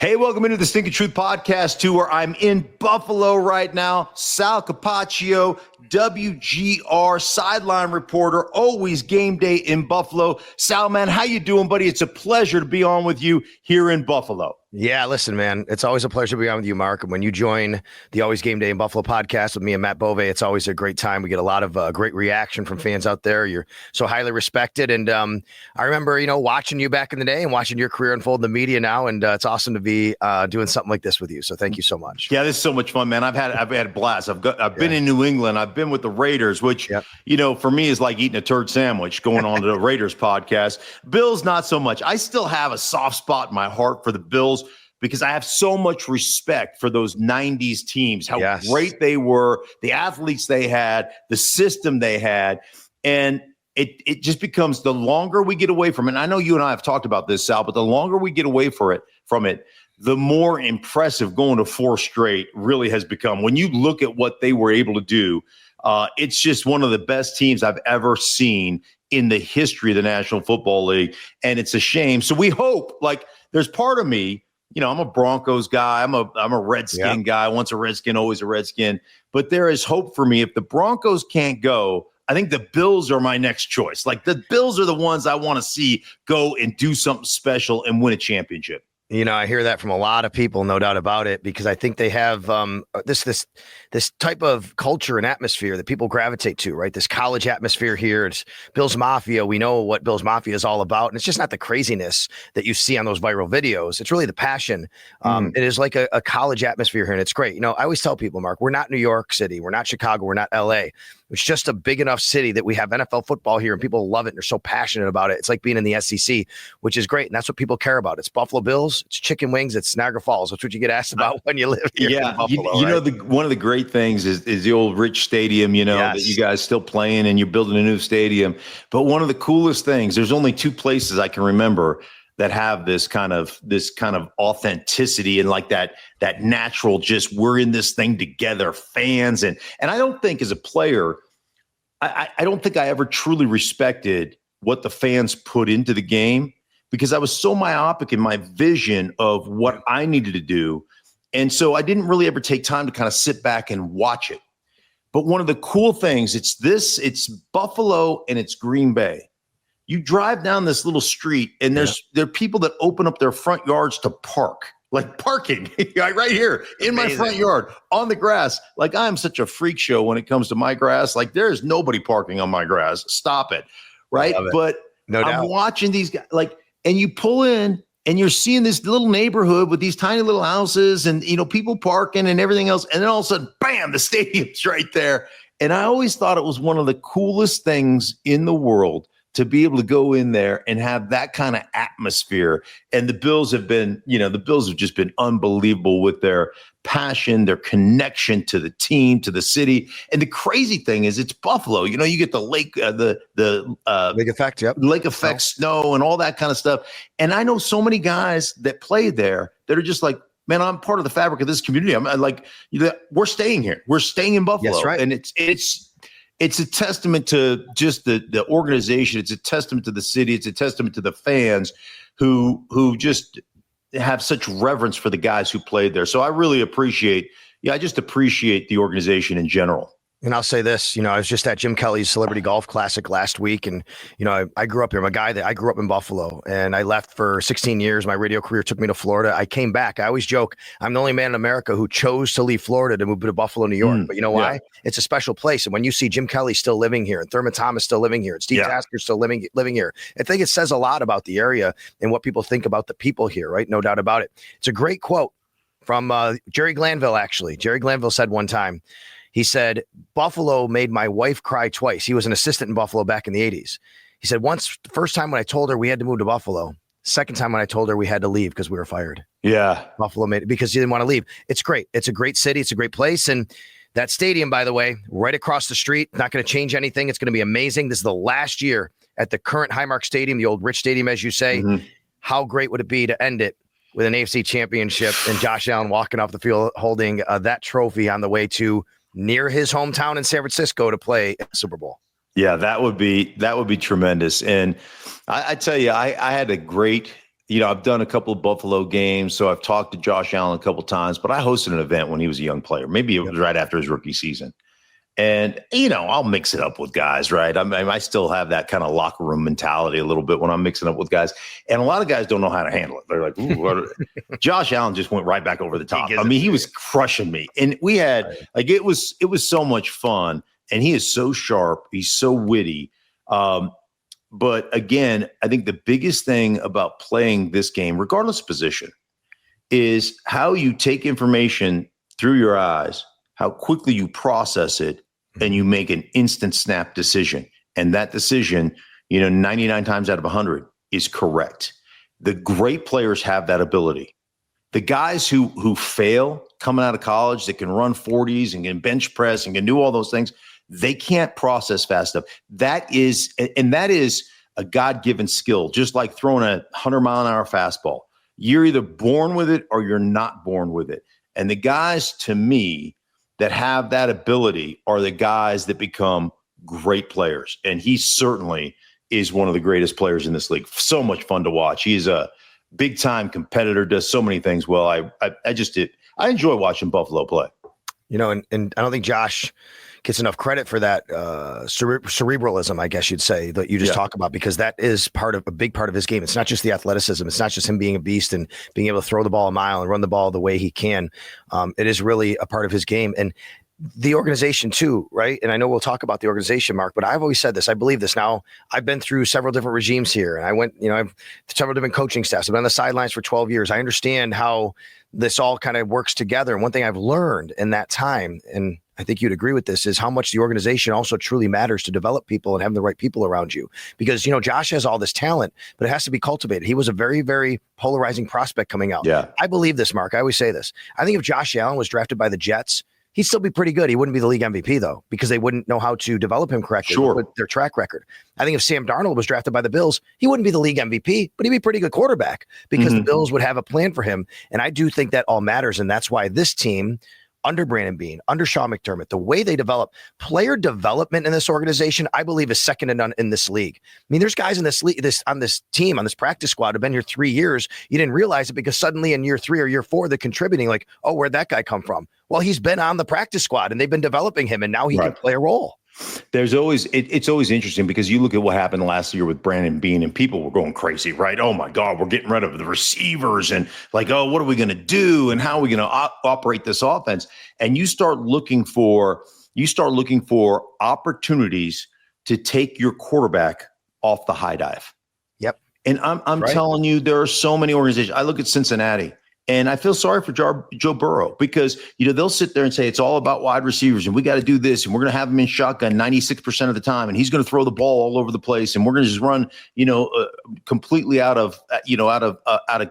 Hey, welcome into the Stinkin Truth podcast tour. I'm in Buffalo right now. Sal Capaccio, WGR sideline reporter, always game day in Buffalo. Sal, man, how you doing, buddy? It's a pleasure to be on with you here in Buffalo. Yeah, listen, man, it's always a pleasure to be on with you, Mark. And when you join the Always Game Day in Buffalo podcast with me and Matt Bove, it's always a great time. We get a lot of great reaction from fans out there. You're so highly respected. And I remember, watching you back in the day and watching your career unfold in the media now. And it's awesome to be doing something like this with you. So thank you so much. Yeah, this is so much fun, man. I've had a blast. I've been in New England. I've been with the Raiders, which, for me is like eating a turd sandwich going on to the Raiders podcast. Bills, not so much. I still have a soft spot in my heart for the Bills, because I have so much respect for those 90s teams, how great they were, the athletes they had, the system they had. And it just becomes, the longer we get away from it, and I know you and I have talked about this, Sal, but the longer we get away from it, the more impressive going to 4 straight really has become. When you look at what they were able to do, it's just one of the best teams I've ever seen in the history of the National Football League. And it's a shame. So we hope, there's part of me, I'm a Broncos guy. I'm a Redskin guy. Once a Redskin, always a Redskin. But there is hope for me. If the Broncos can't go, I think the Bills are my next choice. Like, the Bills are the ones I want to see go and do something special and win a championship. I hear that from a lot of people, no doubt about it, because I think they have this type of culture and atmosphere that people gravitate to, right? This college atmosphere here. It's Bills Mafia. We know what Bills Mafia is all about. And it's just not the craziness that you see on those viral videos. It's really the passion. It is like a college atmosphere here, and it's great. I always tell people, Mark, we're not New York City. We're not Chicago. We're not LA. It's just a big enough city that we have NFL football here, and people love it, and they're so passionate about it. It's like being in the SEC, which is great, and that's what people care about. It's Buffalo Bills, it's chicken wings, it's Niagara Falls. That's what you get asked about when you live here in Buffalo. One of the great things is the old Rich Stadium, that you guys still playing, and you're building a new stadium. But one of the coolest things, there's only 2 places I can remember that have this kind of authenticity and like that natural, just we're in this thing together, fans. And I don't think as a player, I don't think I ever truly respected what the fans put into the game, because I was so myopic in my vision of what I needed to do. And so I didn't really ever take time to kind of sit back and watch it. But one of the cool things, it's Buffalo and it's Green Bay. You drive down this little street and there are people that open up their front yards to park, like parking right here in my front yard on the grass. Like, I'm such a freak show when it comes to my grass. Like, there's nobody parking on my grass. Stop it. Right. But I'm watching these guys, and you pull in and you're seeing this little neighborhood with these tiny little houses and, people parking and everything else. And then all of a sudden, bam, the stadium's right there. And I always thought it was one of the coolest things in the world to be able to go in there and have that kind of atmosphere. And the Bills have just been unbelievable with their passion, their connection to the team, to the city. And the crazy thing is, it's Buffalo. You get the lake, lake effect, lake effect, snow, and all that kind of stuff. And I know so many guys that play there that are just like, man, I'm part of the fabric of this community. I'm like, we're staying here. We're staying in Buffalo. Yes, right. And it's a testament to just the organization. It's a testament to the city. It's a testament to the fans who just have such reverence for the guys who played there. So I really appreciate the organization in general. And I'll say this, I was just at Jim Kelly's Celebrity Golf Classic last week. And, I grew up here. I grew up in Buffalo, and I left for 16 years. My radio career took me to Florida. I came back. I always joke, I'm the only man in America who chose to leave Florida to move to Buffalo, New York. But you know why? It's a special place. And when you see Jim Kelly still living here, and Thurman Thomas still living here, and Steve Tasker still living here, I think it says a lot about the area and what people think about the people here, right? No doubt about it. It's a great quote from Jerry Glanville, actually. Jerry Glanville said one time, he said, Buffalo made my wife cry twice. He was an assistant in Buffalo back in the 80s. He said, once, the first time when I told her we had to move to Buffalo, second time when I told her we had to leave because we were fired. Yeah. Buffalo made it because he didn't want to leave. It's great. It's a great city. It's a great place. And that stadium, by the way, right across the street, not going to change anything. It's going to be amazing. This is the last year at the current Highmark Stadium, the old Rich Stadium, as you say. Mm-hmm. How great would it be to end it with an AFC championship and Josh Allen walking off the field holding that trophy on the way to near his hometown in San Francisco to play Super Bowl? Yeah, that would be tremendous. And I tell you, I had a great, I've done a couple of Buffalo games, so I've talked to Josh Allen a couple of times, but I hosted an event when he was a young player. Maybe it was right after his rookie season. And, I'll mix it up with guys, right? I still have that kind of locker room mentality a little bit when I'm mixing up with guys. And a lot of guys don't know how to handle it. They're like, ooh, Josh Allen just went right back over the top. He was crushing me. And we had, it was so much fun. And he is so sharp. He's so witty. But again, I think the biggest thing about playing this game, regardless of position, is how you take information through your eyes, how quickly you process it, and you make an instant snap decision. And that decision, 99 times out of 100 is correct. The great players have that ability. The guys who fail coming out of college that can run 40s and can bench press and can do all those things, they can't process fast enough. That is a God-given skill, just like throwing a 100-mile-an-hour fastball. You're either born with it or you're not born with it. And the guys, to me, that have that ability are the guys that become great players. And he certainly is one of the greatest players in this league. So much fun to watch. He's a big-time competitor, does so many things well. I enjoy watching Buffalo play. And I don't think Josh gets enough credit for that cerebralism, I guess you'd say, that you just talk about, because that is a big part of his game. It's not just the athleticism. It's not just him being a beast and being able to throw the ball a mile and run the ball the way he can. It is really a part of his game. And the organization too, right? And I know we'll talk about the organization, Mark, but I've always said this. I believe this. Now, I've been through several different regimes here, and I went, I've several different coaching staffs. I've been on the sidelines for 12 years. I understand how this all kind of works together. And one thing I've learned in that time, and I think you'd agree with this, is how much the organization also truly matters to develop people and having the right people around you. Because, Josh has all this talent, but it has to be cultivated. He was a very, very polarizing prospect coming out. Yeah. I believe this, Mark. I always say this. I think if Josh Allen was drafted by the Jets, he'd still be pretty good. He wouldn't be the league MVP, though, because they wouldn't know how to develop him correctly with their track record. I think if Sam Darnold was drafted by the Bills, he wouldn't be the league MVP, but he'd be a pretty good quarterback because the Bills would have a plan for him. And I do think that all matters. And that's why this team, under Brandon Beane, under Sean McDermott, the way they develop player development in this organization, I believe is second to none in this league. I mean, there's guys in this league, on this team, on this practice squad, have been here 3 years. You didn't realize it because suddenly in year 3 or year 4, they're contributing like, oh, where'd that guy come from? Well, he's been on the practice squad and they've been developing him, and now he can play a role. There's always it's always interesting because you look at what happened last year with Brandon Beane and people were going crazy, right? Oh my God, we're getting rid of the receivers and like, oh, what are we going to do and how are we going to operate this offense? And you start looking for opportunities to take your quarterback off the high dive. Yep. And I'm telling you, there are so many organizations. I look at Cincinnati. And I feel sorry for Joe Burrow because, they'll sit there and say it's all about wide receivers and we got to do this and we're going to have him in shotgun 96% of the time and he's going to throw the ball all over the place and we're going to just run, completely out of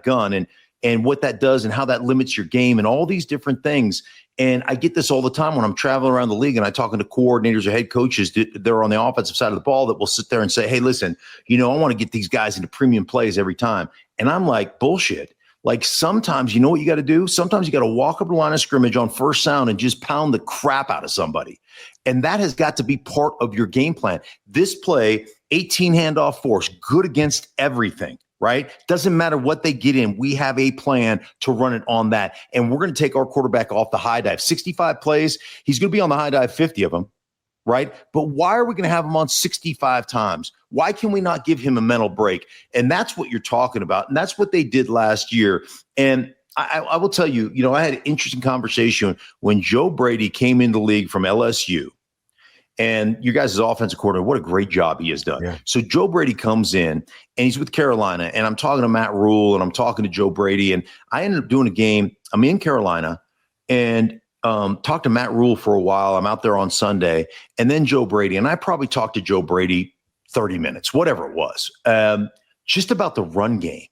gun and what that does and how that limits your game and all these different things. And I get this all the time when I'm traveling around the league and I'm talking to coordinators or head coaches that are on the offensive side of the ball that will sit there and say, hey, listen, I want to get these guys into premium plays every time. And I'm like, bullshit. Like sometimes, you know what you got to do? Sometimes you got to walk up the line of scrimmage on first sound and just pound the crap out of somebody. And that has got to be part of your game plan. This play, 18 handoff force, good against everything, right? Doesn't matter what they get in. We have a plan to run it on that. And we're going to take our quarterback off the high dive. 65 plays, he's going to be on the high dive 50 of them. Right? But why are we going to have him on 65 times? Why can we not give him a mental break? And that's what you're talking about. And that's what they did last year. And I will tell you, I had an interesting conversation when Joe Brady came into the league from LSU. And you guys' offensive coordinator, what a great job he has done. Yeah. So Joe Brady comes in and he's with Carolina. And I'm talking to Matt Rule and I'm talking to Joe Brady. And I ended up doing a game. I'm in Carolina and talked to Matt Rule for a while. I'm out there on Sunday and then Joe Brady. And I probably talked to Joe Brady 30 minutes, whatever it was, just about the run game.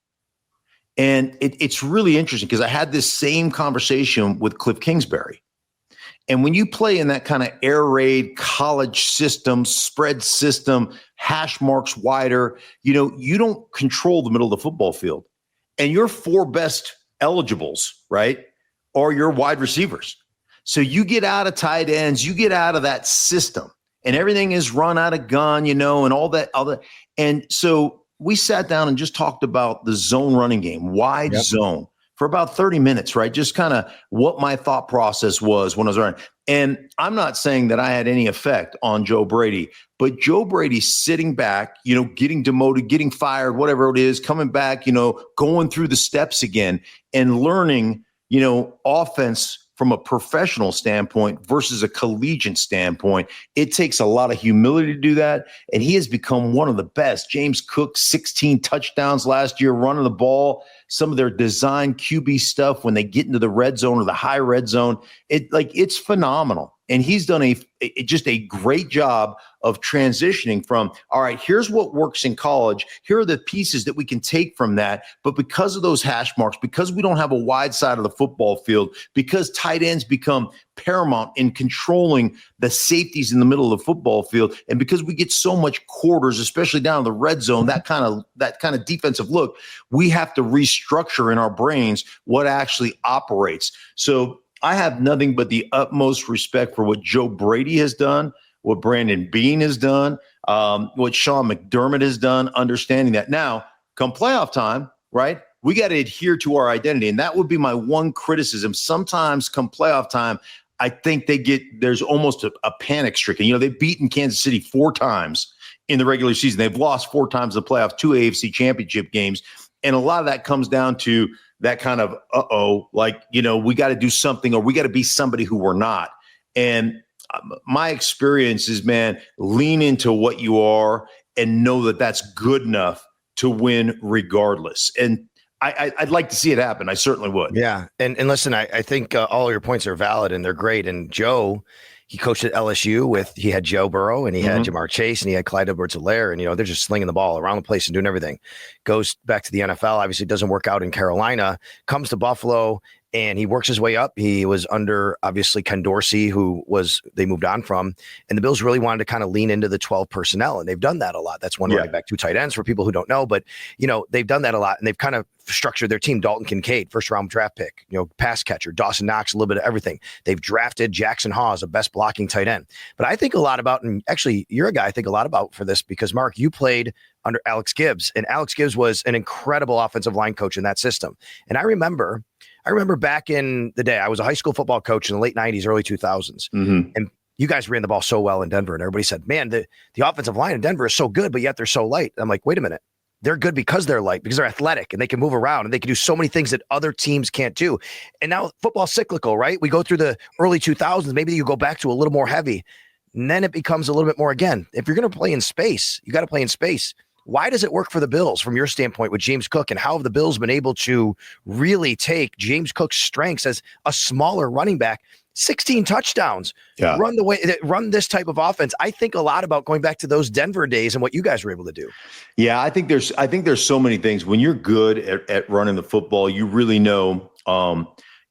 And it's really interesting because I had this same conversation with Cliff Kingsbury. And when you play in that kind of air raid college system, spread system, hash marks wider, you don't control the middle of the football field. And your 4 best eligibles, right, are your wide receivers. So you get out of tight ends, you get out of that system, and everything is run out of gun, and all that other. And so we sat down and just talked about the zone running game, wide zone, for about 30 minutes, right? Just kind of what my thought process was when I was running. And I'm not saying that I had any effect on Joe Brady, but Joe Brady sitting back, getting demoted, getting fired, whatever it is, coming back, going through the steps again and learning, offense from a professional standpoint versus a collegiate standpoint. It takes a lot of humility to do that. And he has become one of the best. James Cook, 16 touchdowns last year, running the ball. Some of their design QB stuff when they get into the red zone or the high red zone, it's phenomenal. And he's done just a great job of transitioning from, all right, here's what works in college. Here are the pieces that we can take from that. But because of those hash marks, because we don't have a wide side of the football field, because tight ends become paramount in controlling the safeties in the middle of the football field, and because we get so much quarters, especially down in the red zone, that kind of defensive look, we have to restructure in our brains what actually operates. So I have nothing but the utmost respect for what Joe Brady has done, what Brandon Beane has done, what Sean McDermott has done, understanding that now, come playoff time, right, we got to adhere to our identity. And that would be my one criticism. Sometimes come playoff time, I think there's almost a panic stricken. They've beaten Kansas City 4 times in the regular season. They've lost 4 times in the playoffs, 2 AFC championship games. And a lot of that comes down to that kind of, we got to do something, or we got to be somebody who we're not. And my experience is, man, lean into what you are and know that that's good enough to win regardless. And I'd like to see it happen. I certainly would. Yeah. And listen, I think all your points are valid and they're great. And Joe, he coached at LSU he had Joe Burrow and he had Jamar Chase and he had Clyde Edwards-Helaire, and, they're just slinging the ball around the place and doing everything. Goes back to the NFL, obviously doesn't work out in Carolina, comes to Buffalo, and he works his way up. He was under, obviously, Ken Dorsey, they moved on from. And the Bills really wanted to kind of lean into the 12 personnel, and they've done that a lot. That's one running back, 2 tight ends for people who don't know. But, they've done that a lot, and they've kind of structured their team. Dalton Kincaid, first-round draft pick, pass catcher. Dawson Knox, a little bit of everything. They've drafted Jackson Hawes, a best blocking tight end. But I think a lot about, and actually, you're a guy I think a lot about for this because, Mark, you played under Alex Gibbs, and Alex Gibbs was an incredible offensive line coach in that system. And I remember back in the day, I was a high school football coach in the late 90s, early 2000s. And you guys ran the ball so well in Denver. And everybody said, man, the offensive line in Denver is so good, but yet they're so light. I'm like, wait a minute. They're good because they're light, because they're athletic and they can move around and they can do so many things that other teams can't do. And now football's cyclical, right? We go through the early 2000s. Maybe you go back to a little more heavy. And then it becomes a little bit more again. If you're going to play in space, you got to play in space. Why does it work for the Bills from your standpoint with James Cook, and how have the Bills been able to really take James Cook's strengths as a smaller running back, 16 touchdowns, run this type of offense? I think a lot about going back to those Denver days and what you guys were able to do. Yeah, I think there's so many things. When you're good at running the football, you really know,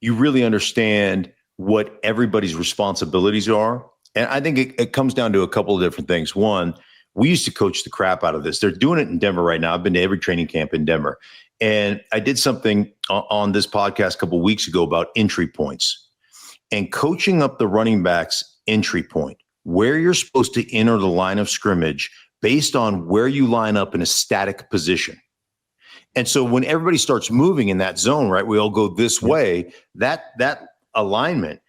you really understand what everybody's responsibilities are. And I think it comes down to a couple of different things. One, we used to coach the crap out of this. They're doing it in Denver right now. I've been to every training camp in Denver. And I did something on this podcast a couple of weeks ago about entry points and coaching up the running backs entry point, where you're supposed to enter the line of scrimmage based on where you line up in a static position. And so when everybody starts moving in that zone, right, we all go this way, that alignment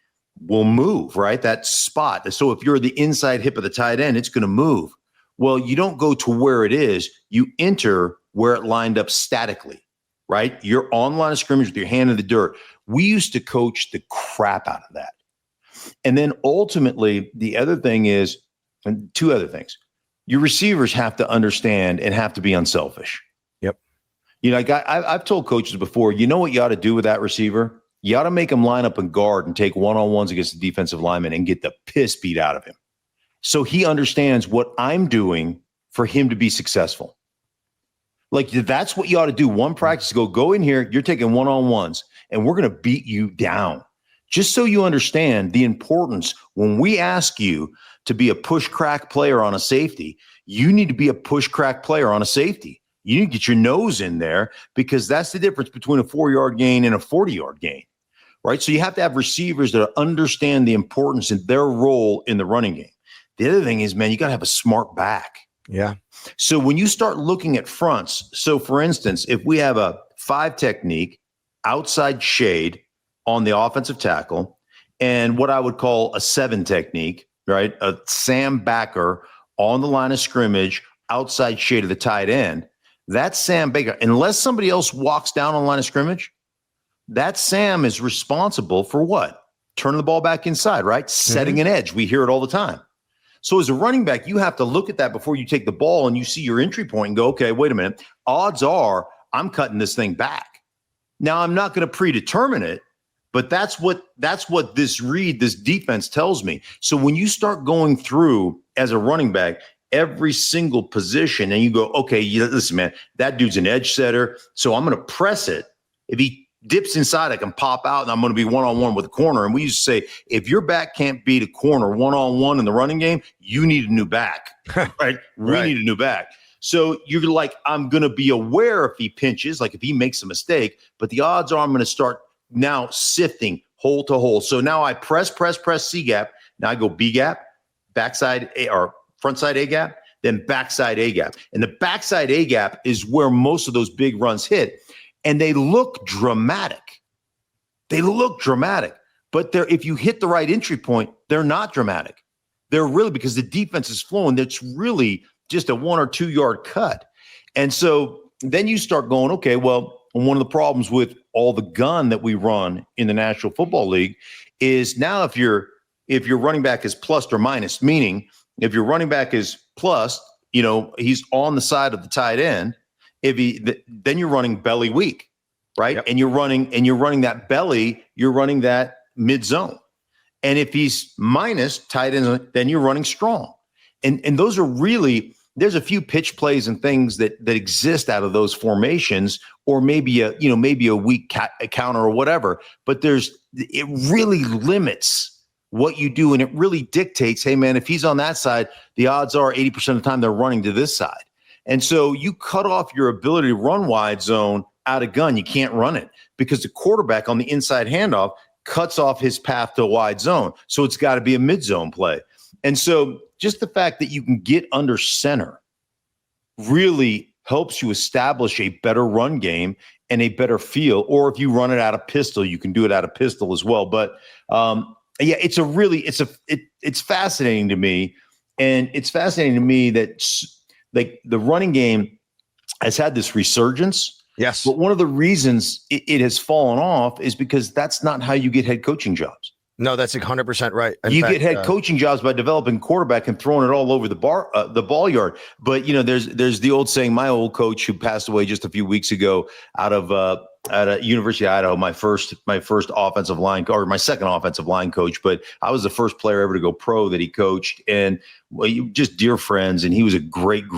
will move, right? That spot. So if you're the inside hip of the tight end, it's going to move. Well, you don't go to where it is. You enter where it lined up statically, right? You're on line of scrimmage with your hand in the dirt. We used to coach the crap out of that. And then ultimately, the other thing is, and 2 other things, your receivers have to understand and have to be unselfish. Yep. I've told coaches before, you know what you ought to do with that receiver? You ought to make him line up and guard and take one-on-ones against the defensive lineman and get the piss beat out of him. So he understands what I'm doing for him to be successful. Like, that's what you ought to do. One practice, go in here, you're taking one-on-ones, and we're going to beat you down. Just so you understand the importance, when we ask you to be a push-crack player on a safety, you need to be a push-crack player on a safety. You need to get your nose in there, because that's the difference between a 4-yard gain and a 40-yard gain, right? So you have to have receivers that understand the importance and their role in the running game. The other thing is, man, you got to have a smart back. Yeah. So when you start looking at fronts, so for instance, if we have a 5 technique, outside shade on the offensive tackle, and what I would call a 7 technique, right? A Sam backer on the line of scrimmage, outside shade of the tight end. That Sam Baker, unless somebody else walks down on the line of scrimmage, that Sam is responsible for what? Turning the ball back inside, right? Setting an edge. We hear it all the time. So as a running back, you have to look at that before you take the ball and you see your entry point and go, okay, wait a minute. Odds are I'm cutting this thing back. Now, I'm not going to predetermine it, but that's what this defense tells me. So when you start going through as a running back, every single position, and you go, okay, listen, man, that dude's an edge setter, so I'm going to press it. If he dips inside, I can pop out, and I'm going to be one-on-one with a corner. And we used to say, if your back can't beat a corner one-on-one in the running game, you need a new back, right? We need a new back. So you're like, I'm going to be aware if he pinches, like if he makes a mistake, but the odds are I'm going to start now sifting hole to hole. So now I press C gap. Now I go B gap, backside A, or front side A gap, then backside A gap. And the backside A gap is where most of those big runs hit. And they look dramatic. But if you hit the right entry point, they're not dramatic. They're really, because the defense is flowing, that's really just a 1 or 2 yard cut. And so then you start going, okay, well, one of the problems with all the gun that we run in the National Football League is now if your running back is plus or minus, meaning if your running back is plus, he's on the side of the tight end. Then you're running belly weak, right? Yep. And you're running that belly, you're running that mid zone. And if he's minus tight end, then you're running strong. And those are really, there's a few pitch plays and things that exist out of those formations, or maybe a weak counter or whatever. But it really limits what you do, and it really dictates, hey man, if he's on that side, the odds are 80% of the time they're running to this side. And so you cut off your ability to run wide zone out of gun. You can't run it because the quarterback on the inside handoff cuts off his path to a wide zone. So it's got to be a mid zone play. And so just the fact that you can get under center really helps you establish a better run game and a better feel. Or if you run it out of pistol, you can do it out of pistol as well. But yeah, it's fascinating to me. And it's fascinating to me that like the running game has had this resurgence. Yes. But one of the reasons it has fallen off is because that's not how you get head coaching jobs. No, that's 100% right. You get head coaching jobs by developing quarterback and throwing it all over the ball yard. But there's the old saying. My old coach, who passed away just a few weeks ago, out of University of Idaho, my first offensive line, or my second offensive line coach. But I was the first player ever to go pro that he coached, and just dear friends. And he was a great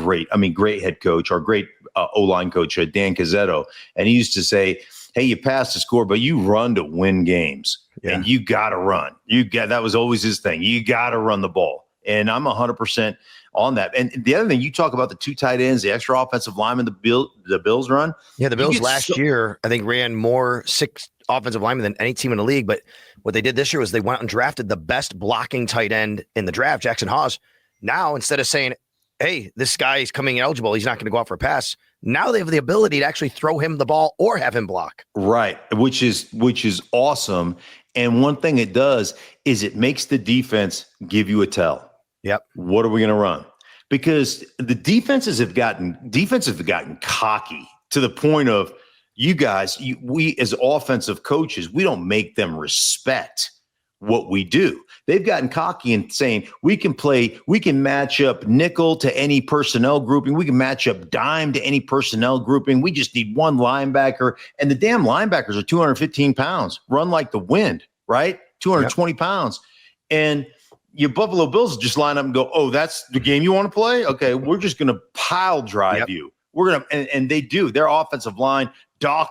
head coach, or great O-line coach, Dan Cazzetto. And he used to say, hey, you pass the score, but you run to win games. Yeah. And you got to run. That was always his thing. You got to run the ball. And I'm 100% on that. And the other thing, you talk about the 2 tight ends, the extra offensive linemen, the Bills run. Yeah, the Bills last year, I think, ran more 6 offensive linemen than any team in the league. But what they did this year was they went and drafted the best blocking tight end in the draft, Jackson Hawes. Now, instead of saying, hey, this guy is coming eligible, he's not going to go out for a pass, now they have the ability to actually throw him the ball or have him block. Right, which is awesome. And one thing it does is it makes the defense give you a tell. Yep. What are we going to run? Because the defenses have gotten cocky to the point of, you guys, we as offensive coaches, we don't make them respect what we do. They've gotten cocky and saying we can match up nickel to any personnel grouping. We can match up dime to any personnel grouping. We just need one linebacker. And the damn linebackers are 215 pounds, run like the wind, right? 220 pounds. And your Buffalo Bills just line up and go, oh, that's the game you want to play? Okay, we're just going to pile drive you. We're going to, and they do. Their offensive line, I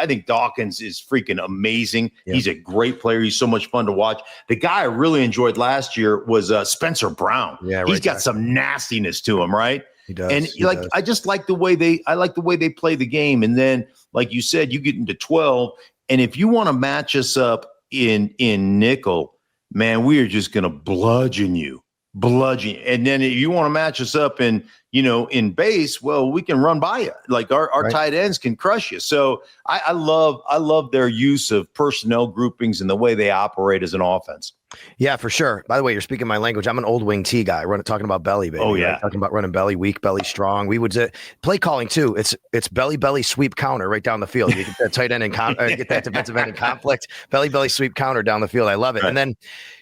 think Dawkins is freaking amazing. Yep. He's a great player. He's so much fun to watch. The guy I really enjoyed last year was Spencer Brown. Yeah, he's got some nastiness to him, right? He does. And I just like the way they play the game. And then, like you said, you get into 12, and if you want to match us up in nickel, man, we are just going to bludgeon you. bludgeon. And then if you want to match us up in base, well, we can run by you. Like our right. tight ends can crush you. So I love their use of personnel groupings and the way they operate as an offense. Yeah, for sure. By the way, you're speaking my language. I'm an old wing T guy. Talking about belly, baby. Oh, yeah. Right? Talking about running belly, weak, belly, strong. We would play calling too. It's belly, sweep counter right down the field. You get that tight end and get that defensive end in conflict. Belly, sweep counter down the field. I love it. Right. And then,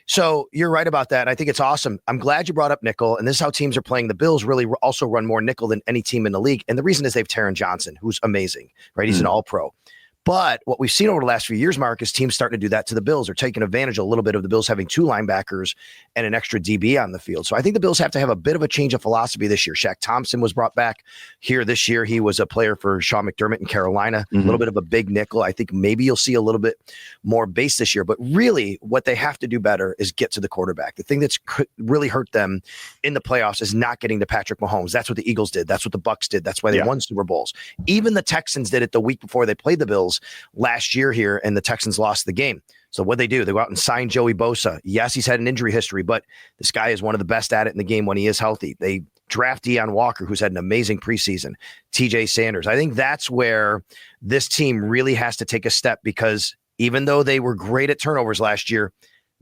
so you're right about that. I think it's awesome. I'm glad you brought up nickel. And this is how teams are playing. The Bills really also run more nickel than any team in the league. And the reason is they have Taron Johnson, who's amazing, right? He's an all-pro. But what we've seen over the last few years, Mark, is teams starting to do that to the Bills. They're taking advantage a little bit of the Bills having 2 linebackers and an extra DB on the field. So I think the Bills have to have a bit of a change of philosophy this year. Shaq Thompson was brought back here this year. He was a player for Sean McDermott in Carolina, a little bit of a big nickel. I think maybe you'll see a little bit more base this year. But really, what they have to do better is get to the quarterback. The thing that's really hurt them in the playoffs is not getting to Patrick Mahomes. That's what the Eagles did. That's what the Bucs did. That's why they won Super Bowls. Even the Texans did it the week before they played the Bills last year here, and the Texans lost the game. So what they do, they go out and sign Joey Bosa. Yes, he's had an injury history, but this guy is one of the best at it in the game when he is healthy. They draft Deion Walker, who's had an amazing preseason, TJ Sanders. I think that's where this team really has to take a step, because even though they were great at turnovers last year,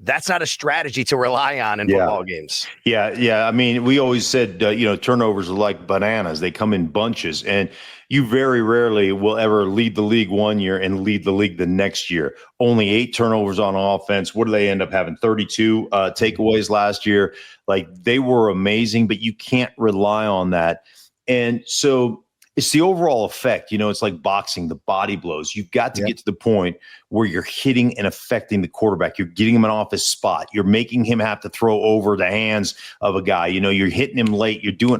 that's not a strategy to rely on in football games. Yeah. I mean, we always said, turnovers are like bananas. They come in bunches, and you very rarely will ever lead the league one year and lead the league the next year. Only 8 turnovers on offense. What do they end up having? 32 takeaways last year. Like, they were amazing, but you can't rely on that. And so it's the overall effect. It's like boxing, the body blows. You've got to get to the point where you're hitting and affecting the quarterback. You're getting him off his spot. You're making him have to throw over the hands of a guy. You're hitting him late. You're doing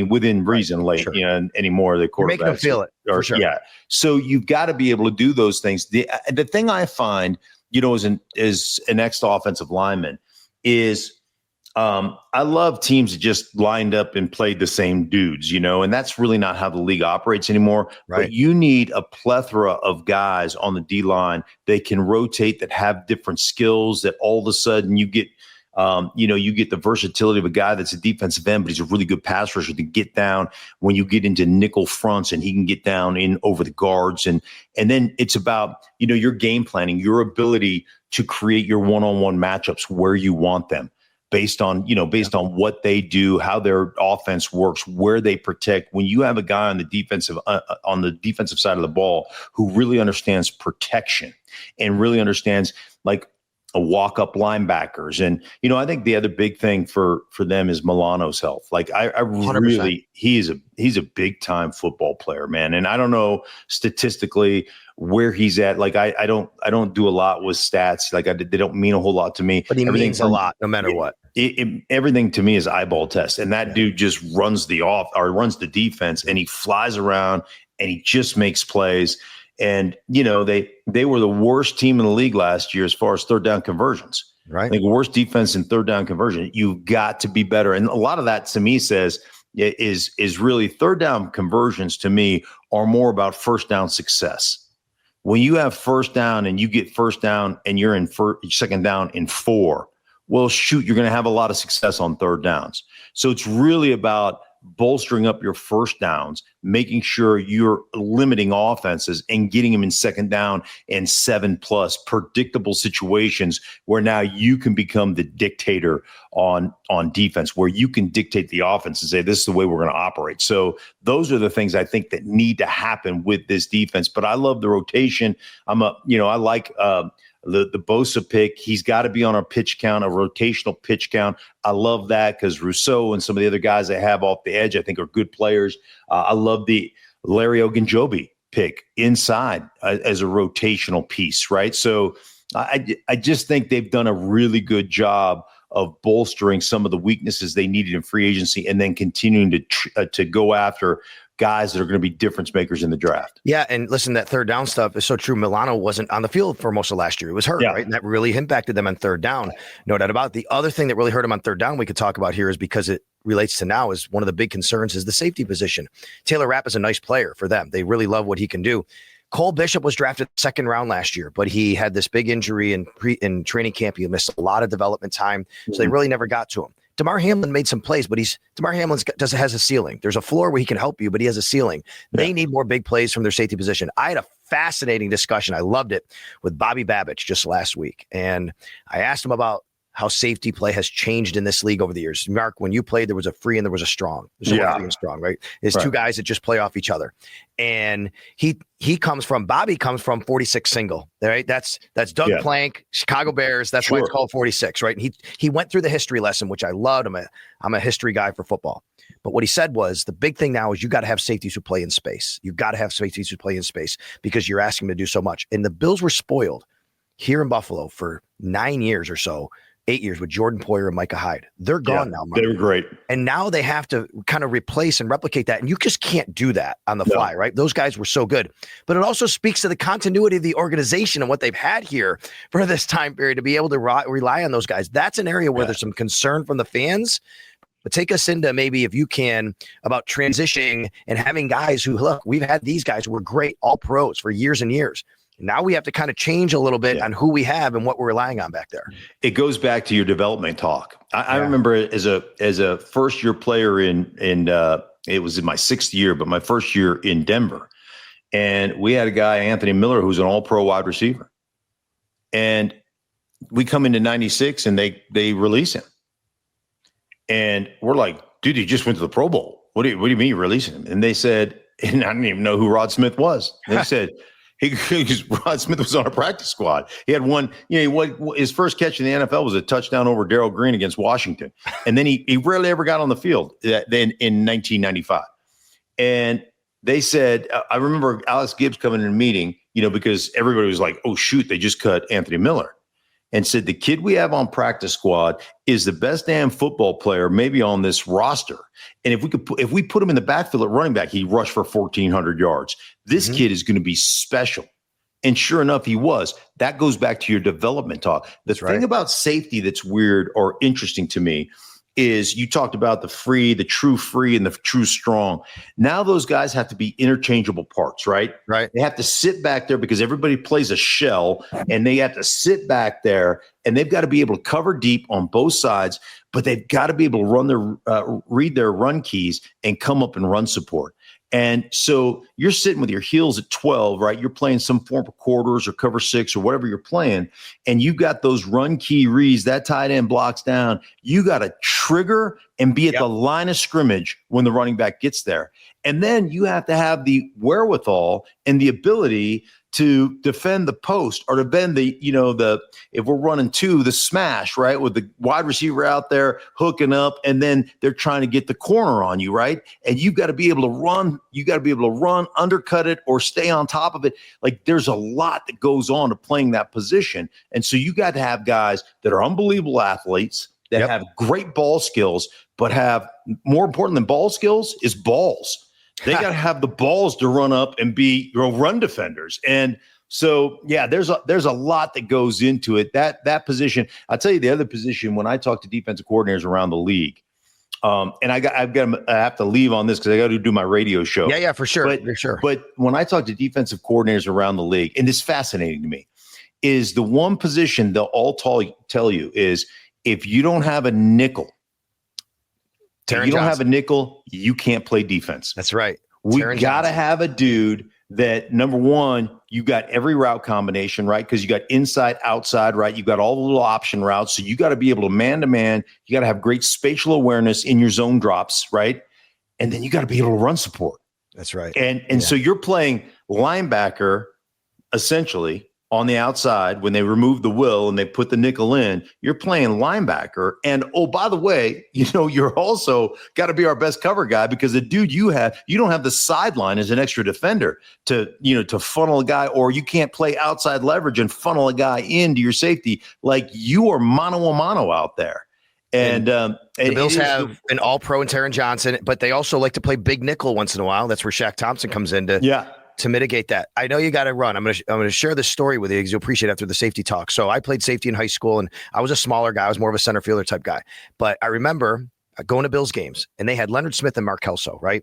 within reason late, anymore. The quarterback. You're making him feel it. For sure. Yeah. So you've got to be able to do those things. The thing I find, as an ex-offensive lineman is, I love teams that just lined up and played the same dudes, and that's really not how the league operates anymore. Right. But you need a plethora of guys on the D line. They can rotate, that have different skills, that all of a sudden you get, you get the versatility of a guy that's a defensive end, but he's a really good pass rusher to get down when you get into nickel fronts, and he can get down in over the guards. And then it's about, your game planning, your ability to create your one-on-one matchups where you want them, based on what they do, how their offense works, where they protect. When you have a guy on the defensive side of the ball who really understands protection and really understands, like, a walk-up linebackers. And, I think the other big thing for them is Milano's health. Like, I really, he's a big time football player, man. And I don't know statistically where he's at. Like, I don't do a lot with stats. Like, they don't mean a whole lot to me. But he means a lot no matter what. Everything to me is eyeball test. And that dude just runs the defense, and he flies around, and he just makes plays. And, they were the worst team in the league last year as far as third down conversions. Right. Like, worst defense in third down conversion. You've got to be better. And a lot of that, to me, says is really third down conversions, to me, are more about first down success. When you have first down and you get first down and you're in second down in 4, well, shoot, you're going to have a lot of success on third downs. So it's really about bolstering up your first downs, making sure you're limiting offenses and getting them in second down and 7+ predictable situations where now you can become the dictator on defense, where you can dictate the offense and say, this is the way we're going to operate. So those are the things I think that need to happen with this defense. But I love the rotation. I like the Bosa pick. He's got to be on a pitch count, a rotational pitch count. I love that, because Rousseau and some of the other guys they have off the edge, I think, are good players. I love the Larry Ogunjobi pick inside as a rotational piece, right? So I just think they've done a really good job of bolstering some of the weaknesses they needed in free agency, and then continuing to go after guys that are going to be difference makers in the draft. Yeah, and listen, that third down stuff is so true. Milano wasn't on the field for most of last year. It was hurt, right? And that really impacted them on third down. No doubt about it. The other thing that really hurt him on third down we could talk about here is, because it relates to now, is one of the big concerns is the safety position. Taylor Rapp is a nice player for them. They really love what he can do. Cole Bishop was drafted second round last year, but he had this big injury in training camp. He missed a lot of development time, so they really never got to him. Damar Hamlin made some plays, but Damar Hamlin has a ceiling. There's a floor where he can help you, but he has a ceiling. They need more big plays from their safety position. I had a fascinating discussion. I loved it with Bobby Babich just last week, and I asked him about how safety play has changed in this league over the years. Mark, when you played, there was a free and there was a strong. There's a free and strong, right? There's two guys that just play off each other. And Bobby comes from 46 single, right? That's Doug Plank, Chicago Bears. That's why it's called 46, right? And he went through the history lesson, which I loved. I'm a history guy for football. But what he said was the big thing now is you got to have safeties who play in space. You've got to have safeties who play in space because you're asking them to do so much. And the Bills were spoiled here in Buffalo for 9 years or so. 8 years with Jordan Poyer and Micah Hyde. They're gone now, Mark. They were great. And now they have to kind of replace and replicate that. And you just can't do that on the fly, right? Those guys were so good. But it also speaks to the continuity of the organization and what they've had here for this time period to be able to rely on those guys. That's an area where there's some concern from the fans. But take us into maybe, if you can, about transitioning and having guys who, look, we've had these guys who were great, all pros for years and years. Now we have to kind of change a little bit on who we have and what we're relying on back there. It goes back to your development talk. I remember as a first year player in it was in my 6th year, but my first year in Denver, and we had a guy, Anthony Miller, who's an all-pro wide receiver, and we come into 96 and they release him, and we're like, dude, he just went to the Pro Bowl. What do you mean you're releasing him? And they said, and I didn't even know who Rod Smith was. They said. Rod Smith was on a practice squad. He had one, his first catch in the NFL was a touchdown over Darrell Green against Washington. And then he rarely ever got on the field then in 1995. And they said, I remember Alex Gibbs coming in a meeting, because everybody was like, oh, shoot, they just cut Anthony Miller. And said, the kid we have on practice squad is the best damn football player maybe on this roster. And if we put him in the backfield at running back, he'd rush for 1,400 yards. This kid is going to be special. And sure enough, he was. That goes back to your development talk. The thing about safety that's weird or interesting to me is you talked about the true free and the true strong. Now those guys have to be interchangeable parts, right? Right. They have to sit back there because everybody plays a shell, and they have to sit back there, and they've got to be able to cover deep on both sides, but they've got to be able to read their run keys and come up and run support. And so you're sitting with your heels at 12, right? You're playing some form of quarters or cover 6 or whatever you're playing. And you've got those run key reads, that tight end blocks down. You got to trigger and be at the line of scrimmage when the running back gets there. And then you have to have the wherewithal and the ability to defend the post or to bend if we're running the smash, right? With the wide receiver out there hooking up, and then they're trying to get the corner on you, right? And you've got to be able to run. You got to be able to run, undercut it, or stay on top of it. Like, there's a lot that goes on to playing that position. And so you got to have guys that are unbelievable athletes that have great ball skills, but have, more important than ball skills, is balls. They got to have the balls to run up and be run defenders. And so, there's a lot that goes into it. That position, I'll tell you the other position, when I talk to defensive coordinators around the league, and I have to leave on this because I got to do my radio show. Yeah, for sure. But when I talk to defensive coordinators around the league, and it's fascinating to me, is the one position they'll all tell you is, if you don't have a nickel, you can't play defense. That's right. We got to have a dude that, number one, you got every route combination, right? Because you got inside, outside, right? You got all the little option routes. So you got to be able to man-to-man. You got to have great spatial awareness in your zone drops, right? And then you got to be able to run support. That's right. And so you're playing linebacker, essentially, on the outside. When they remove the will and they put the nickel in, you're playing linebacker. And, oh, by the way, you're also got to be our best cover guy, because the dude you don't have the sideline as an extra defender to funnel a guy, or you can't play outside leverage and funnel a guy into your safety. Like, you are mano-a-mano out there. And the Bills have an all-pro in Taron Johnson, but they also like to play big nickel once in a while. That's where Shaq Thompson comes in to mitigate that. I know you got to run. I'm going to share this story with you because you'll appreciate it after the safety talk. So I played safety in high school, and I was a smaller guy. I was more of a center fielder type guy. But I remember going to Bills games, and they had Leonard Smith and Mark Kelso, right?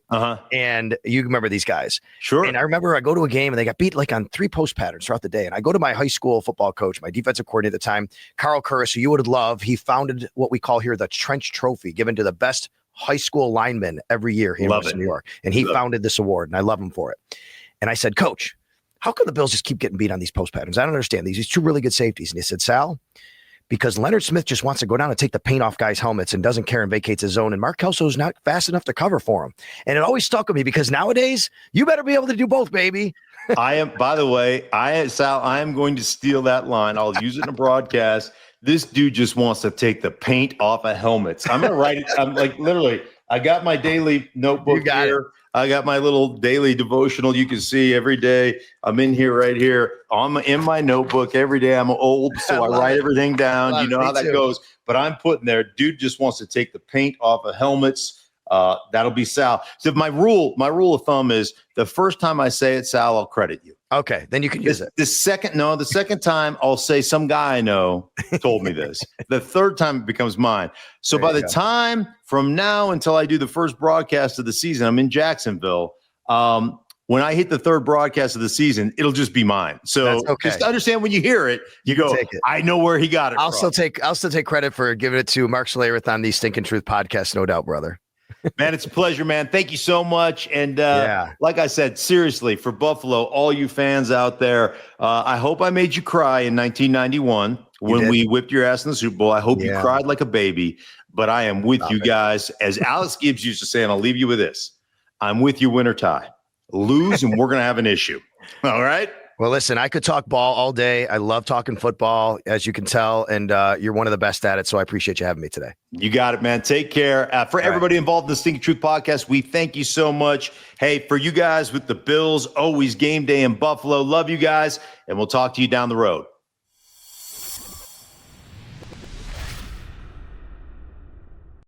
And you remember these guys. Sure. And I remember I go to a game and they got beat like on 3 post patterns throughout the day. And I go to my high school football coach, my defensive coordinator at the time, Carl Curris, who you would love. He founded what we call here the Trench Trophy, given to the best high school linemen every year here in New York. And he founded this award, and I love him for it. And I said, Coach, how come the Bills just keep getting beat on these post patterns? I don't understand. These 2 really good safeties. And he said, Sal, because Leonard Smith just wants to go down and take the paint off guys' helmets and doesn't care and vacates his zone. And Mark Kelso is not fast enough to cover for him. And it always stuck with me because nowadays you better be able to do both, baby. I am, by the way, Sal, I am going to steal that line. I'll use it in a broadcast. This dude just wants to take the paint off of helmets. I'm going to write it. I'm like, literally, I got my daily notebook here. I got my little daily devotional. You can see every day. I'm in here right here. I'm in my notebook every day. I'm old, so I write everything down. You know how that goes. But I'm putting there, dude just wants to take the paint off of helmets. That'll be Sal. So my rule of thumb is the first time I say it, Sal, I'll credit you. Okay, then you can use it. The second time I'll say some guy I know told me this. The third time it becomes mine. So by the time from now until I do the first broadcast of the season, I'm in Jacksonville. When I hit the third broadcast of the season, it'll just be mine. So just understand when you hear it, you go, I know where he got it I'll from. still take credit for giving it to Mark Schlereth on the Stinkin Truth podcast, no doubt, brother. Man, it's a pleasure, man. Thank you so much. And like I said, seriously, for Buffalo, all you fans out there, I hope I made you cry in 1991 when we whipped your ass in the Super Bowl. I hope you cried like a baby. But I am with you guys. As Alex Gibbs used to say, and I'll leave you with this, I'm with you, win or tie. Lose, and we're going to have an issue. All right? Well, listen, I could talk ball all day. I love talking football, as you can tell, and you're one of the best at it, so I appreciate you having me today. You got it, man. Take care. For everybody involved in the Stinkin Truth podcast, we thank you so much. Hey, for you guys with the Bills, always game day in Buffalo. Love you guys, and we'll talk to you down the road.